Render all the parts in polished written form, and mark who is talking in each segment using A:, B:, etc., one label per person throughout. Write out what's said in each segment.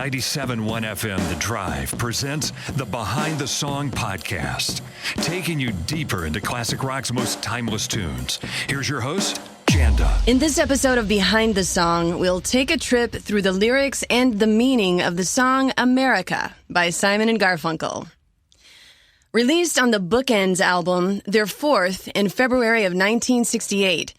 A: 97.1 FM The Drive presents the Behind the Song podcast, taking you deeper into classic rock's most timeless tunes. Here's your host, Janda.
B: In this episode of Behind the Song, we'll take a trip through the lyrics and the meaning of the song America by Simon and Garfunkel. Released on the Bookends album, their fourth, in February of 1968,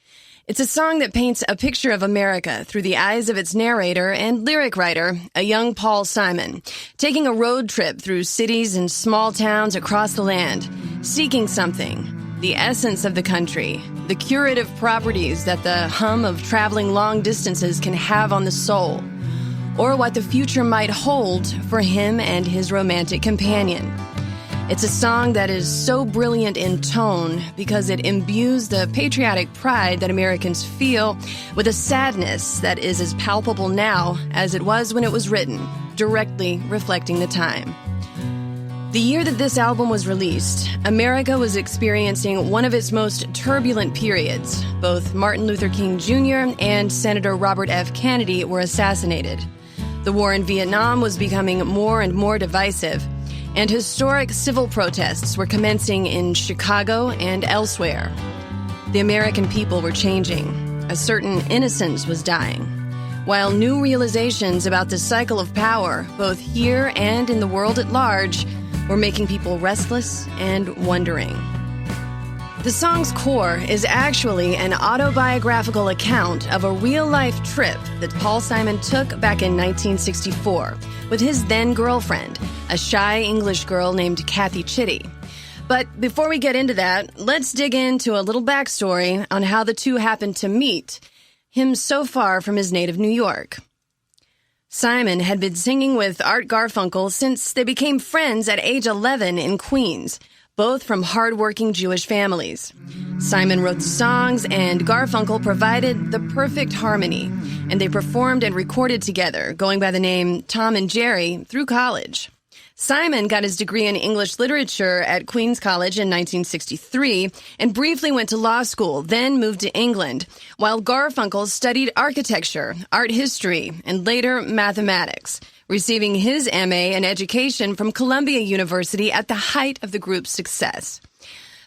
B: it's a song that paints a picture of America through the eyes of its narrator and lyric writer, a young Paul Simon, taking a road trip through cities and small towns across the land, seeking something, the essence of the country, the curative properties that the hum of traveling long distances can have on the soul, or what the future might hold for him and his romantic companion. It's a song that is so brilliant in tone because it imbues the patriotic pride that Americans feel with a sadness that is as palpable now as it was when it was written, directly reflecting the time. The year that this album was released, America was experiencing one of its most turbulent periods. Both Martin Luther King Jr. and Senator Robert F. Kennedy were assassinated. The war in Vietnam was becoming more and more divisive, and historic civil protests were commencing in Chicago and elsewhere. The American people were changing. A certain innocence was dying, while new realizations about the cycle of power, both here and in the world at large, were making people restless and wondering. The song's core is actually an autobiographical account of a real-life trip that Paul Simon took back in 1964 with his then-girlfriend, a shy English girl named Kathy Chitty. But before we get into that, let's dig into a little backstory on how the two happened to meet, him so far from his native New York. Simon had been singing with Art Garfunkel since they became friends at age 11 in Queens, both from hard-working Jewish families. Simon wrote the songs, and Garfunkel provided the perfect harmony, and they performed and recorded together, going by the name Tom and Jerry, through college. Simon got his degree in English literature at Queens College in 1963 and briefly went to law school, then moved to England, while Garfunkel studied architecture, art history, and later mathematics, receiving his M.A. in education from Columbia University at the height of the group's success.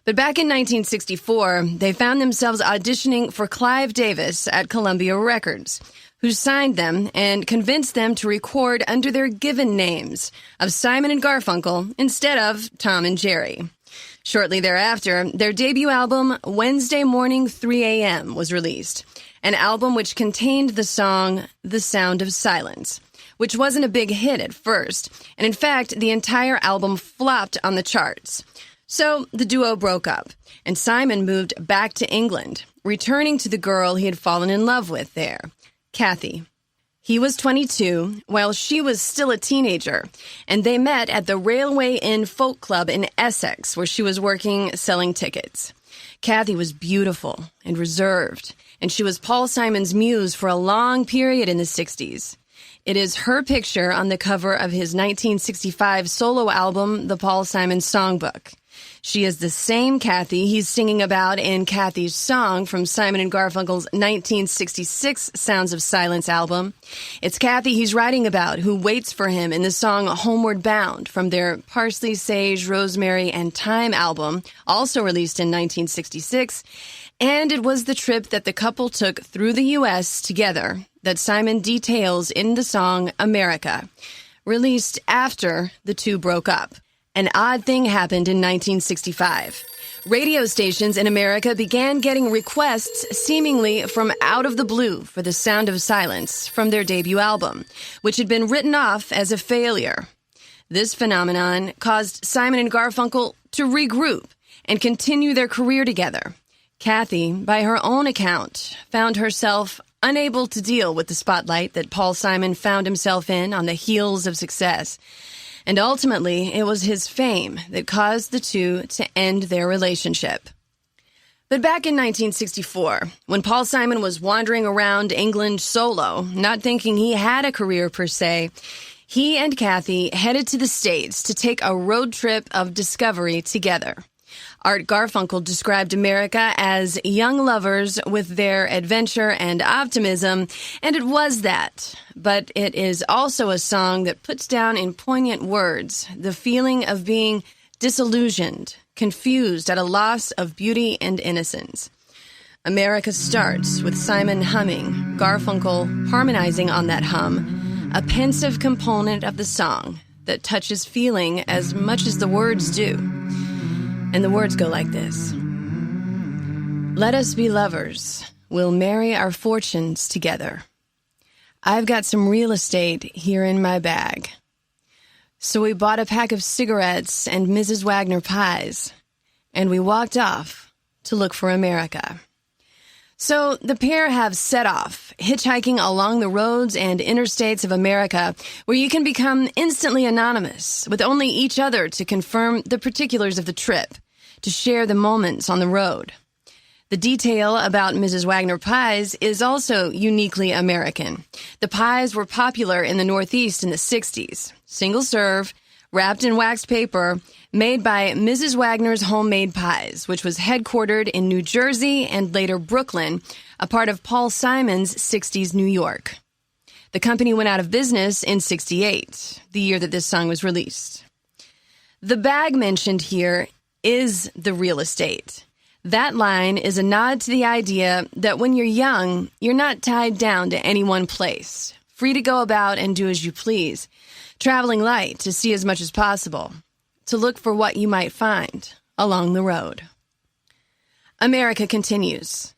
B: But back in 1964, they found themselves auditioning for Clive Davis at Columbia Records, who signed them and convinced them to record under their given names of Simon and Garfunkel instead of Tom and Jerry. Shortly thereafter, their debut album, Wednesday Morning 3 a.m., was released, an album which contained the song The Sound of Silence, which wasn't a big hit at first, and in fact, the entire album flopped on the charts. So the duo broke up, and Simon moved back to England, returning to the girl he had fallen in love with there, Kathy. He was 22, while she was still a teenager, and they met at the Railway Inn Folk Club in Essex, where she was working selling tickets. Kathy was beautiful and reserved, and she was Paul Simon's muse for a long period in the 60s. It is her picture on the cover of his 1965 solo album, The Paul Simon Songbook. She is the same Kathy he's singing about in Kathy's Song from Simon and Garfunkel's 1966 Sounds of Silence album. It's Kathy he's writing about who waits for him in the song Homeward Bound from their Parsley, Sage, Rosemary, and Thyme album, also released in 1966. And it was the trip that the couple took through the U.S. together that Simon details in the song America, released after the two broke up. An odd thing happened in 1965. Radio stations in America began getting requests seemingly from out of the blue for The Sound of Silence from their debut album, which had been written off as a failure. This phenomenon caused Simon and Garfunkel to regroup and continue their career together. Kathy, by her own account, found herself unable to deal with the spotlight that Paul Simon found himself in on the heels of success. And ultimately, it was his fame that caused the two to end their relationship. But back in 1964, when Paul Simon was wandering around England solo, not thinking he had a career per se, he and Kathy headed to the States to take a road trip of discovery together. Art Garfunkel described America as young lovers with their adventure and optimism, and it was that. But it is also a song that puts down in poignant words the feeling of being disillusioned, confused at a loss of beauty and innocence. America starts with Simon humming, Garfunkel harmonizing on that hum, a pensive component of the song that touches feeling as much as the words do. And the words go like this. Let us be lovers. We'll marry our fortunes together. I've got some real estate here in my bag. So we bought a pack of cigarettes and Mrs. Wagner pies, and we walked off to look for America. So the pair have set off, hitchhiking along the roads and interstates of America, where you can become instantly anonymous, with only each other to confirm the particulars of the trip, to share the moments on the road. The detail about Mrs. Wagner pies is also uniquely American. The pies were popular in the Northeast in the 60s. Single serve, wrapped in waxed paper, made by Mrs. Wagner's Homemade Pies, which was headquartered in New Jersey and later Brooklyn, a part of Paul Simon's 60s New York. The company went out of business in 68, the year that this song was released. The bag mentioned here is the real estate. That line is a nod to the idea that when you're young, you're not tied down to any one place, free to go about and do as you please, traveling light to see as much as possible, to look for what you might find along the road. America continues.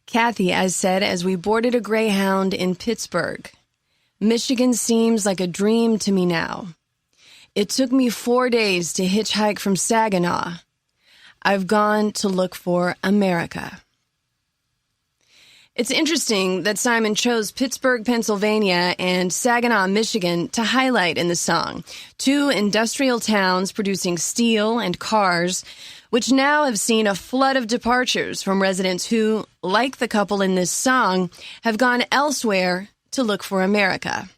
B: Kathy, I said as we boarded a Greyhound in Pittsburgh, Michigan seems like a dream to me now. It took me 4 days to hitchhike from Saginaw. I've gone to look for America. It's interesting that Simon chose Pittsburgh, Pennsylvania and Saginaw, Michigan to highlight in the song, two industrial towns producing steel and cars, which now have seen a flood of departures from residents who, like the couple in this song, have gone elsewhere to look for America.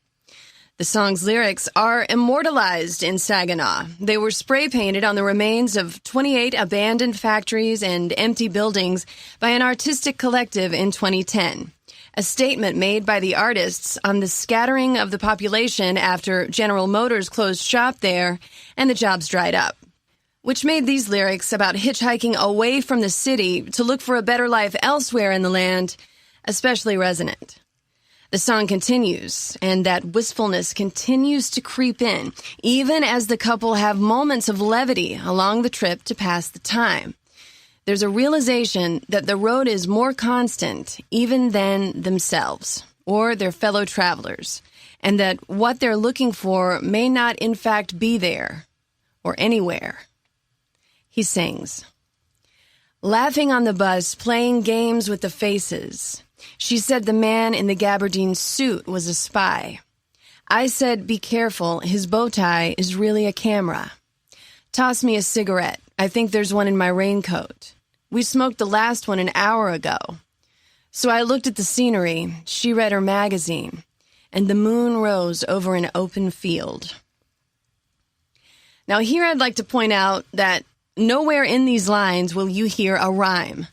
B: The song's lyrics are immortalized in Saginaw. They were spray-painted on the remains of 28 abandoned factories and empty buildings by an artistic collective in 2010, a statement made by the artists on the scattering of the population after General Motors closed shop there and the jobs dried up, which made these lyrics about hitchhiking away from the city to look for a better life elsewhere in the land especially resonant. The song continues, and that wistfulness continues to creep in, even as the couple have moments of levity along the trip to pass the time. There's a realization that the road is more constant even than themselves or their fellow travelers, and that what they're looking for may not in fact be there or anywhere. He sings, laughing on the bus, playing games with the faces. She said the man in the gabardine suit was a spy. I said, be careful, his bow tie is really a camera. Toss me a cigarette. I think there's one in my raincoat. We smoked the last one an hour ago. So I looked at the scenery. She read her magazine, and the moon rose over an open field. Now here I'd like to point out that nowhere in these lines will you hear a rhyme.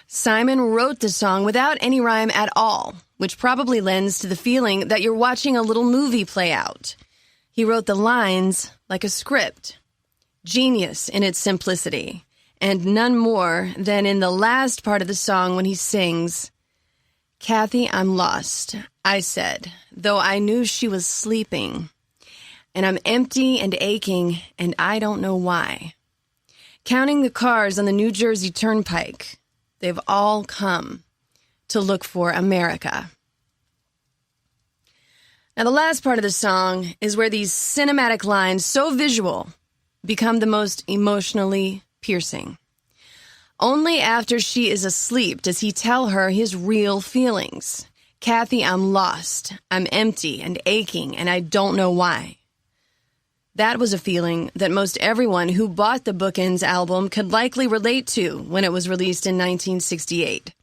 B: Simon wrote the song without any rhyme at all, which probably lends to the feeling that you're watching a little movie play out. He wrote the lines like a script. Genius in its simplicity, and none more than in the last part of the song when he sings, Kathy, I'm lost, I said, though I knew she was sleeping. And I'm empty and aching, and I don't know why. Counting the cars on the New Jersey Turnpike, they've all come to look for America. Now, the last part of the song is where these cinematic lines, so visual, become the most emotionally piercing. Only after she is asleep does he tell her his real feelings. Kathy, I'm lost, I'm empty and aching, and I don't know why. That was a feeling that most everyone who bought the Bookends album could likely relate to when it was released in 1968.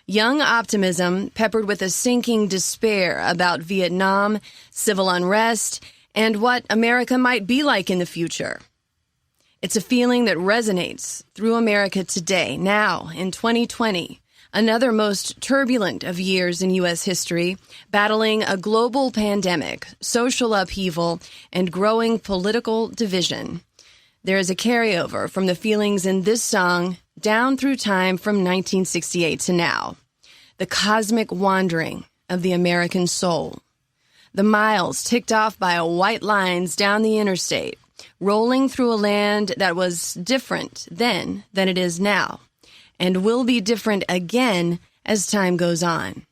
B: Young optimism peppered with a sinking despair about Vietnam, civil unrest, and what America might be like in the future. It's a feeling that resonates through America today, now in 2020, another most turbulent of years in U.S. history, battling a global pandemic, social upheaval, and growing political division. There is a carryover from the feelings in this song down through time from 1968 to now. The cosmic wandering of the American soul. The miles ticked off by white lines down the interstate, rolling through a land that was different then than it is now, and will be different again as time goes on.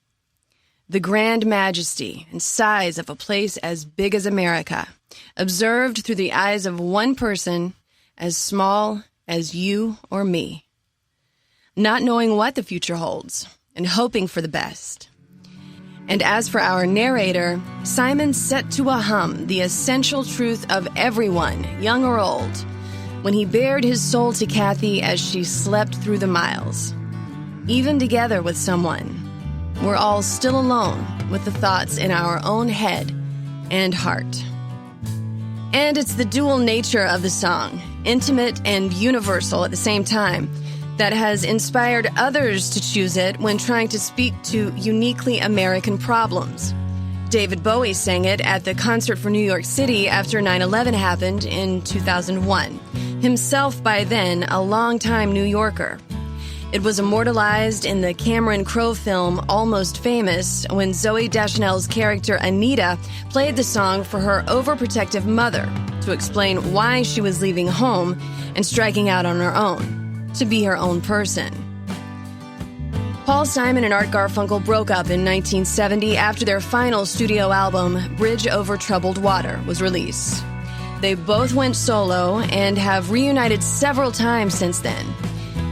B: The grand majesty and size of a place as big as America, observed through the eyes of one person as small as you or me. Not knowing what the future holds and hoping for the best. And as for our narrator, Simon set to a hum the essential truth of everyone, young or old, when he bared his soul to Kathy as she slept through the miles. Even together with someone, we're all still alone with the thoughts in our own head and heart. And it's the dual nature of the song, intimate and universal at the same time, that has inspired others to choose it when trying to speak to uniquely American problems. David Bowie sang it at the concert for New York City after 9/11 happened in 2001, himself by then a longtime New Yorker. It was immortalized in the Cameron Crowe film Almost Famous when Zooey Deschanel's character Anita played the song for her overprotective mother to explain why she was leaving home and striking out on her own, to be her own person. Paul Simon and Art Garfunkel broke up in 1970 after their final studio album, Bridge Over Troubled Water, was released. They both went solo and have reunited several times since then.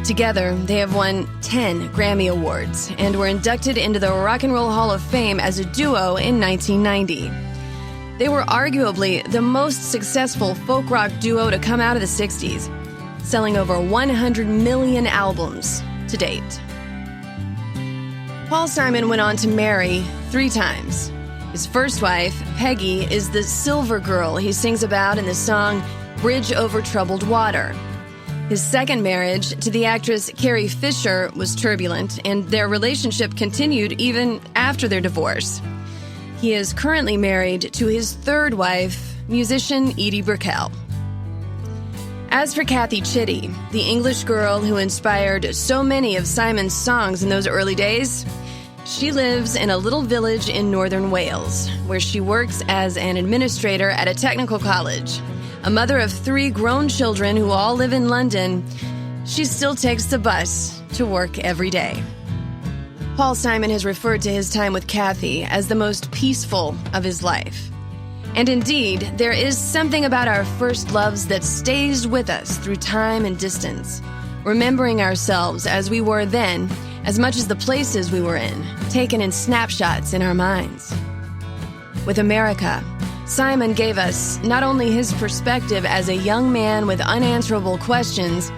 B: Together, they have won 10 Grammy Awards and were inducted into the Rock and Roll Hall of Fame as a duo in 1990. They were arguably the most successful folk rock duo to come out of the 60s, selling over 100 million albums to date. Paul Simon went on to marry 3 times. His first wife, Peggy, is the silver girl he sings about in the song Bridge Over Troubled Water. His second marriage to the actress Carrie Fisher was turbulent, and their relationship continued even after their divorce. He is currently married to his third wife, musician Edie Brickell. As for Kathy Chitty, the English girl who inspired so many of Simon's songs in those early days, she lives in a little village in northern Wales, where she works as an administrator at a technical college. A mother of 3 grown children who all live in London, she still takes the bus to work every day. Paul Simon has referred to his time with Kathy as the most peaceful of his life. And indeed, there is something about our first loves that stays with us through time and distance, remembering ourselves as we were then, as much as the places we were in, taken in snapshots in our minds. With America, Simon gave us not only his perspective as a young man with unanswerable questions,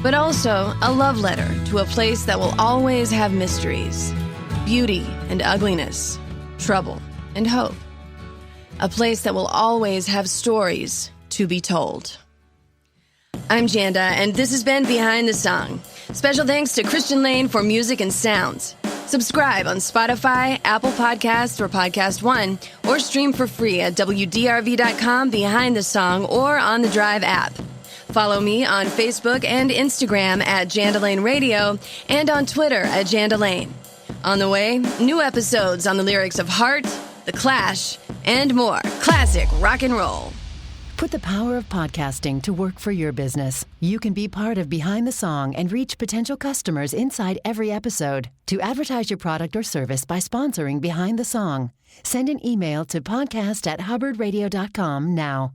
B: but also a love letter to a place that will always have mysteries, beauty and ugliness, trouble and hope. A place that will always have stories to be told. I'm Janda, and this has been Behind the Song. Special thanks to Christian Lane for music and sounds. Subscribe on Spotify, Apple Podcasts, or Podcast One, or stream for free at WDRV.com Behind the Song or on the Drive app. Follow me on Facebook and Instagram at Janda Lane Radio and on Twitter at Janda Lane. On the way, new episodes on the lyrics of Heart, The Clash, and more classic rock and roll.
C: Put the power of podcasting to work for your business. You can be part of Behind the Song and reach potential customers inside every episode. To advertise your product or service by sponsoring Behind the Song, send an email to podcast@hubbardradio.com now.